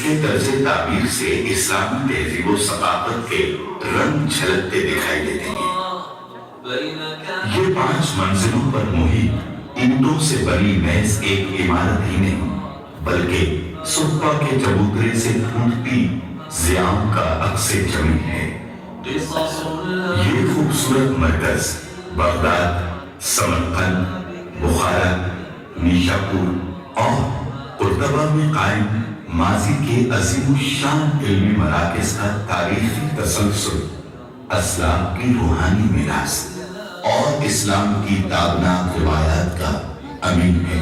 کے طرز تعبیر سے اسلامی تہذیب و ثقافت کے رنگ جھلکتے دکھائی دیتے ہیں۔ یہ 5 منزلوں پر محیط اینٹوں سے بنی محض ایک عمارت ہی نہیں، بلکہ صفا کے چبوترے سے پھوٹتی ضیام کا عکس جمی ہے۔ یہ خوبصورت مرکز بغداد، سمرقند، بخارا، نیشاپور اور قرطبہ میں قائم ماضی کے عظیم الشان علمی مراکز کا تاریخی تسلسل، اسلاف کی روحانی میراث اور اسلام کی تابناک روایات کا امین ہے۔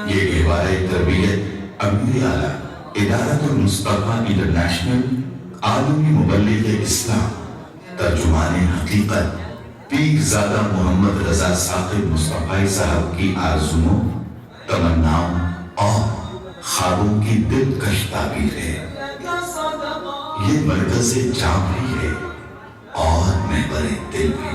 یہ گہوارہ تربیت امیر اعلیٰ ادارۃ المصطفیٰ انٹرنیشنل عالمی مبلغ اسلام ترجمان حقیقت پیرزادہ محمد رضا ثاقب مصطفی صاحب کی آرزوؤں، تمناؤں اور خوابوں کی دلکش تعبیر ہے۔ یہ مرکز جام بھی ہے اور محور دل بھی۔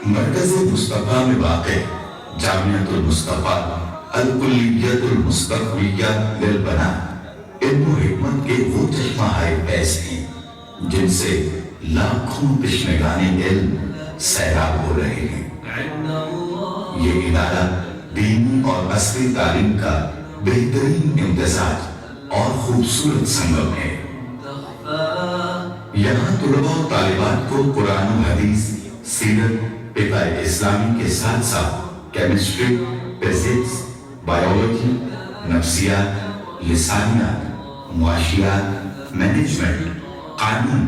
مرکز مصطفیٰ میں واقع جامعۃ المصطفیٰ الکلیۃ المصطفیہ للبنات علم و حکمت کے وہ چشمہ ہائے فیض ہیں جن سے لاکھوں تشنگان علم سیراب ہو رہے ہیں۔ یہ ادارہ دینی اور عصری تعلیم کا بہترین امتزاج اور خوبصورت سنگم ہے۔ یہاں طلباء و طالبات کو قرآن و حدیث، سیرت، فقہ اسلامی کے ساتھ ساتھ کیمسٹری، فزکس، بایولوجی، نفسیات، لسانیات، معاشیات، مینجمنٹ، قانون،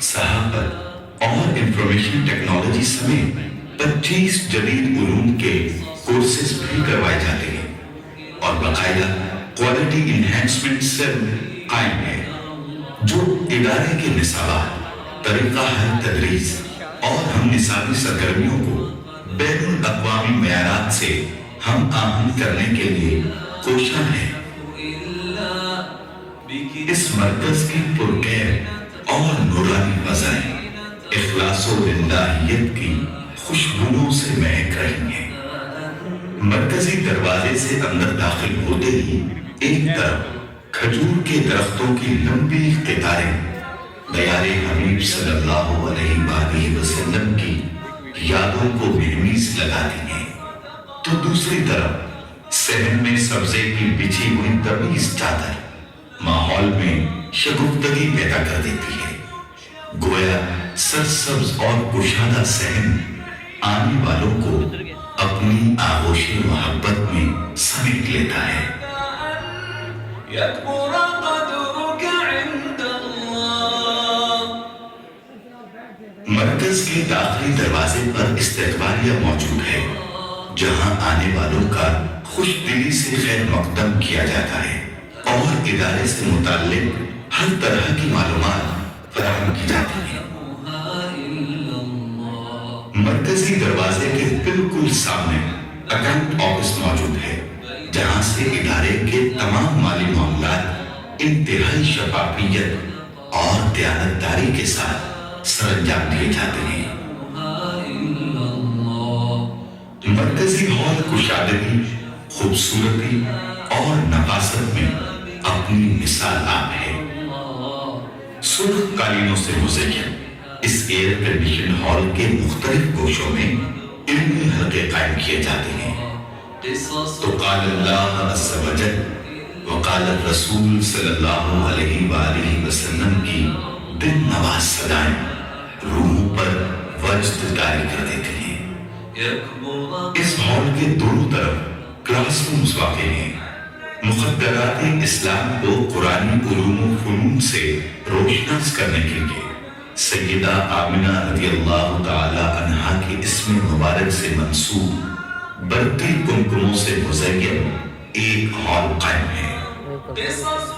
صحافت اور انفارمیشن ٹیکنالوجی سمیت 25 جدید علوم کے کورسز بھی کروائے جاتے ہیں اور باقاعدہ کوالٹی انہینسمنٹ سیل قائم ہے جو ادارے کے نصابات، طریقہ تدریس اور ہم نصابی سرگرمیوں کو بین الاقوامی معیارات سے ہم آہنگ کرنے کے لیے کوشاں ہے۔ اس مرکز کی پرکیف اور نورانی فضائیں اخلاص و للہیت کی خوشبوؤں سے مہک رہی ہیں۔ مرکزی دروازے سے اندر داخل ہوتے ہی ایک طرف کھجور کے درختوں کی لمبی قطاریں دیار حبیب صلی اللہ علیہ وآلہ وسلم کی یادوں کو مہمیز لگاتی ہیں، تو دوسری طرف صحن میں سبزے کی بچھی ہوئی تمیز چادر ماحول میں شگفتگی پیدا کر دیتی ہے۔ گویا سرسبز اور کشادہ صحن آنے والوں کو اپنی آغوش محبت میں سمیٹ لیتا ہے۔ مرکز کے داخلی دروازے پر استقبالیہ موجود ہے جہاں آنے والوں کا خوش دلی سے خیر مقدم کیا جاتا ہے اور ادارے سے متعلق ہر طرح کی معلومات فراہم کی جاتی ہیں۔ مرکزی دروازے کے بالکل سامنے اکاؤنٹ آفس موجود ہے جہاں سے ادارے کے تمام مالی معاملات انتہائی شفافیت اور دیانتداری کے ساتھ سر انجام دیے جاتے ہیں۔ مرکزی ہال کشادگی، خوبصورتی اور نفاست میں اپنی مثال آپ ہے۔ سرخ قالینوں سے مزین اس ایئر کنڈیشن ہال کے مختلف گوشوں میں علمی حلقے قائم کیے جاتے ہیں۔ تو قال اللہ عز و جل وقال الرسول صلی اللہ علیہ وآلہ وسلم کی دل نواز صدائیں روحوں پر وجد طاری کر دیتی ہیں۔ اس ہال کے دونوں طرف کلاس رومز واقع ہیں۔ مخدرات اسلام کو قرآنی علوم و فنون سے روشناس کرنے کے لیے سیدہ آمنہ رضی اللہ تعالی عنہا کے اسم مبارک سے منسوب برقی کمکموں سے مزین ایک ہال قائم ہے۔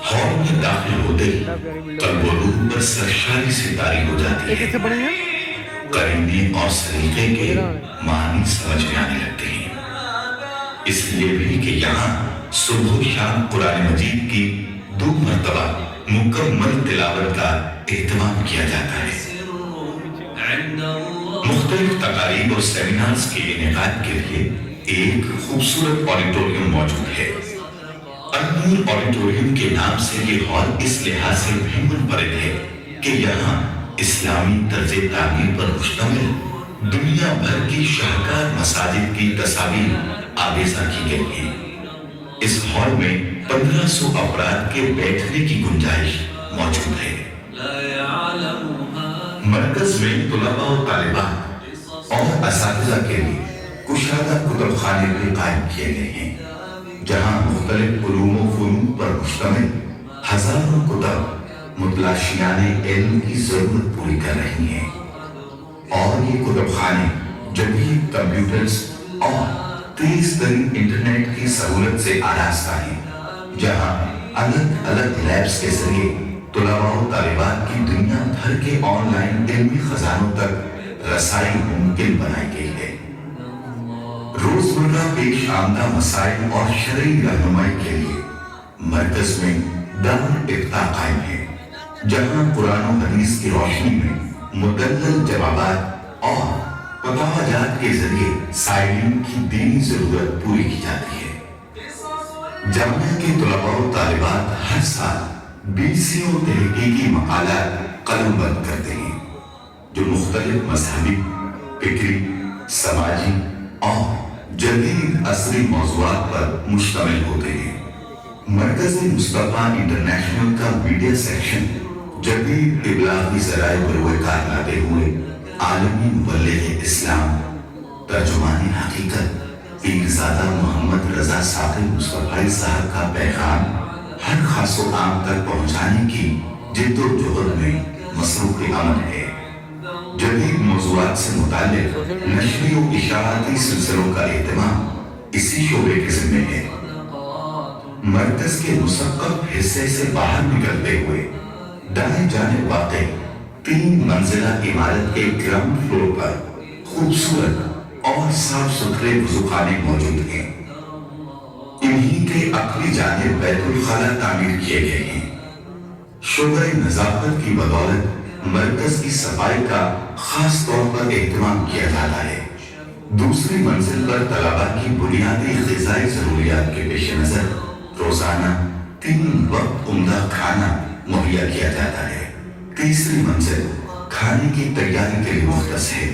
ہال میں داخل ہوتے ہی قلب و روح پر سرشاری سے طاری ہو جاتی ہے۔ قریبی اور سلیقے کے معنی سمجھ میں آنے لگتے ہیں، اس لیے بھی کہ یہاں صبح و شام قرآن مجید کی 2 مرتبہ مکمل تلاوت کا اہتمام کیا جاتا ہے۔ مختلف تقاریب اور سیمینارز کے انعقاد کے لیے ایک خوبصورت آڈیٹوریم موجود ہے۔ النور آڈیٹوریم کے نام سے یہ ہال اس لحاظ سے بھی منفرد ہے کہ یہاں اسلامی طرز تعمیر پر مشتمل دنیا بھر کی شاہکار مساجد کی تصاویر آویزاں کی گئی ہیں۔ اس ہال میں 1500 افراد کے بیٹھنے کی گنجائش موجود ہے۔ مرکز میں طلباء و طالبات اور اساتذہ کے لیے کشادہ کتب خانے بھی قائم کیے گئے ہیں، جہاں مختلف علوم و فنون پر مشتمل ہزاروں کتب متلاشیان علم کی ضرورت پوری کر رہی ہیں، اور یہ کتب خانے جدید کمپیوٹرز اور تیز ترین انٹرنیٹ کی سہولت سے آراستہ ہیں، جہاں الگ الگ لیبز کے ذریعے طلباء و طالبات کی دنیا بھر کے آن لائن علمی خزانوں تک رسائی ممکن بنائی گئی ہے۔ روزمرہ پیش آمدہ مسائل اور شرعی رہنمائی کے لیے مرکز میں دارالافتاء قائم ہے، جہاں قرآن و حدیث کی روشنی میں مدلل جوابات اور فتویٰ جات کے ذریعے سائلین کی دینی ضرورت پوری کی جاتی ہے۔ جامعہ کے طلباء و طالبات ہر سال 20 تحقیقی مقالات قلم بند کرتے ہیں، جو مختلف مذہبی، فکری، سماجی اور جدید عصری موضوعات پر مشتمل ہوتے ہیں۔ مرکز مصطفیٰ انٹرنیشنل کا میڈیا سیکشن جدید ابلاغی ذرائع بروئے کار لاتے ہوئے عالمی مبلغ اسلام، ترجمان حقیقت پیرزادہ محمد رضا ثاقب مصطفی صاحب کا پیغام ہر خاص و عام تک پہنچانے کی جد و جہد میں مصروف عمل ہے۔ جدید موضوعات سے متعلق نشری و اشاعتی سلسلوں کا اہتمام اسی شعبے کے ذمہ ہے۔ مرکز کے مثقف حصے سے باہر نکلتے ہوئے دائیں جانب واقع 3 منزلہ عمارت کے گراؤنڈ فلور پر خوبصورت اور صاف ستھرے وضوخانے موجود ہیں۔ انہی کے عقلی جانب بیت الخلا تعمیر کیے گئے ہیں۔ شعبہ نظافت کی بدولت مرکز کی صفائی کا خاص طور پر اہتمام کیا جاتا ہے۔ دوسری منزل پر طلباء کی بنیادی غذائی ضروریات کے پیش نظر روزانہ 3 وقت عمدہ کھانا مہیا کیا جاتا ہے۔ تیسری منزل کھانے کی تیاری کے لیے مختص ہے۔